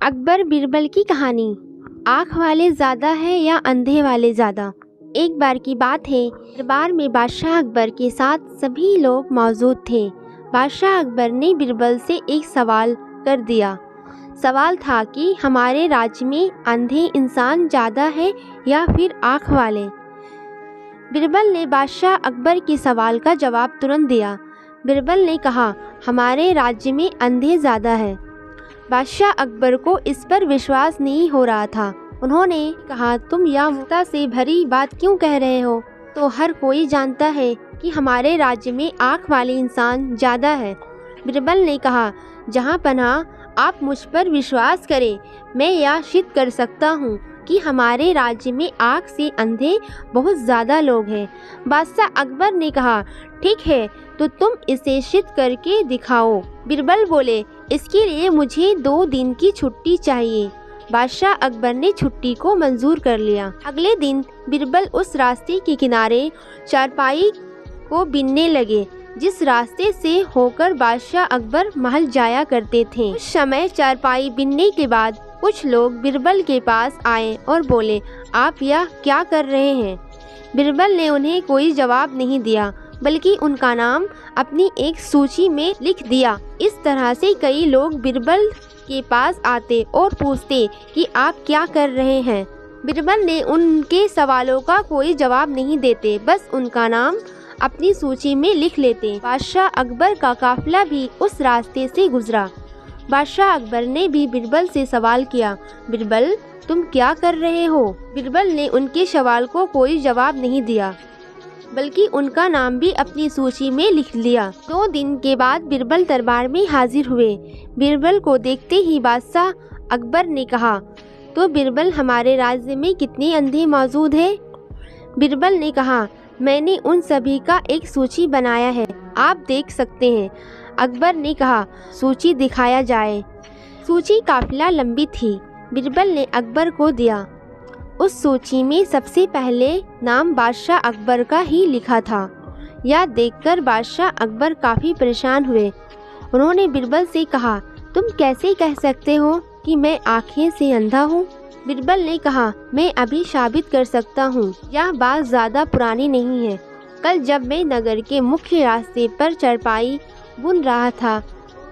अकबर बीरबल की कहानी। आँख वाले ज़्यादा है या अंधे वाले ज़्यादा। एक बार की बात है, दरबार में बादशाह अकबर के साथ सभी लोग मौजूद थे। बादशाह अकबर ने बीरबल से एक सवाल कर दिया। सवाल था कि हमारे राज्य में अंधे इंसान ज़्यादा है या फिर आँख वाले। बीरबल ने बादशाह अकबर के सवाल का जवाब तुरंत दिया। बीरबल ने कहा, हमारे राज्य में अंधे ज़्यादा है। बादशाह अकबर को इस पर विश्वास नहीं हो रहा था। उन्होंने कहा, तुम यह मूर्खता से भरी बात क्यों कह रहे हो? तो हर कोई जानता है कि हमारे राज्य में आँख वाले इंसान ज़्यादा है। बीरबल ने कहा, जहाँ पनाह आप मुझ पर विश्वास करें, मैं यह सिद्ध कर सकता हूँ कि हमारे राज्य में आँख से अंधे बहुत ज़्यादा लोग हैं। बादशाह अकबर ने कहा, ठीक है, तो तुम इसे सिद्ध करके दिखाओ। बीरबल बोले, इसके लिए मुझे 2 दिन की छुट्टी चाहिए। बादशाह अकबर ने छुट्टी को मंजूर कर लिया। अगले दिन बीरबल उस रास्ते के किनारे चारपाई को बीनने लगे जिस रास्ते से होकर बादशाह अकबर महल जाया करते थे। उस समय चारपाई बीनने के बाद कुछ लोग बीरबल के पास आए और बोले, आप यह क्या कर रहे हैं? बीरबल ने उन्हें कोई जवाब नहीं दिया, बल्कि उनका नाम अपनी एक सूची में लिख दिया। इस तरह से कई लोग बीरबल के पास आते और पूछते कि आप क्या कर रहे हैं। बीरबल ने उनके सवालों का कोई जवाब नहीं देते, बस उनका नाम अपनी सूची में लिख लेते। बादशाह अकबर का काफिला भी उस रास्ते से गुजरा। बादशाह अकबर ने भी बीरबल से सवाल किया, बीरबल, तुम क्या कर रहे हो? बीरबल ने उनके सवाल को कोई जवाब नहीं दिया, बल्कि उनका नाम भी अपनी सूची में लिख लिया। 2 दिन के बाद बीरबल दरबार में हाजिर हुए। बीरबल को देखते ही बादशाह अकबर ने कहा, तो बीरबल, हमारे राज्य में कितने अंधे मौजूद हैं? बीरबल ने कहा, मैंने उन सभी का एक सूची बनाया है, आप देख सकते हैं। अकबर ने कहा, सूची दिखाया जाए। सूची काफिला लंबी थी। बीरबल ने अकबर को दिया। उस सूची में सबसे पहले नाम बादशाह अकबर का ही लिखा था। यह देखकर बादशाह अकबर काफ़ी परेशान हुए। उन्होंने बीरबल से कहा, तुम कैसे कह सकते हो कि मैं आँखें से अंधा हूँ? बीरबल ने कहा, मैं अभी साबित कर सकता हूँ। यह बात ज़्यादा पुरानी नहीं है। कल जब मैं नगर के मुख्य रास्ते पर चारपाई बुन रहा था,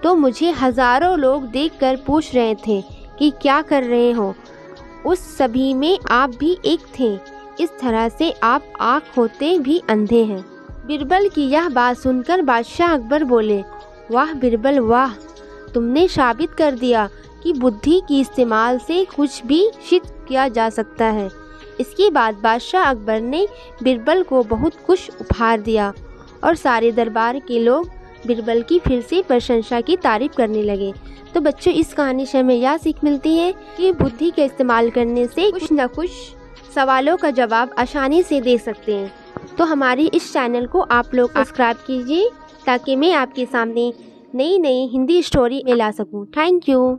तो मुझे हज़ारों लोग देखकर पूछ रहे थे कि क्या कर रहे हो। उस सभी में आप भी एक थे। इस तरह से आप आँख होते भी अंधे हैं। बीरबल की यह बात सुनकर बादशाह अकबर बोले, वाह बीरबल वाह, तुमने साबित कर दिया कि बुद्धि के इस्तेमाल से कुछ भी सिद्ध किया जा सकता है। इसके बाद बादशाह अकबर ने बीरबल को बहुत कुछ उपहार दिया और सारे दरबार के लोग बीरबल की फिर से प्रशंसा की तारीफ करने लगे। तो बच्चों, इस कहानी से हमें यह सीख मिलती है कि बुद्धि का इस्तेमाल करने से कुछ न कुछ सवालों का जवाब आसानी से दे सकते हैं। तो हमारी इस चैनल को आप लोग सब्सक्राइब कीजिए ताकि मैं आपके सामने नई नई हिंदी स्टोरी ला सकूं। Thank you.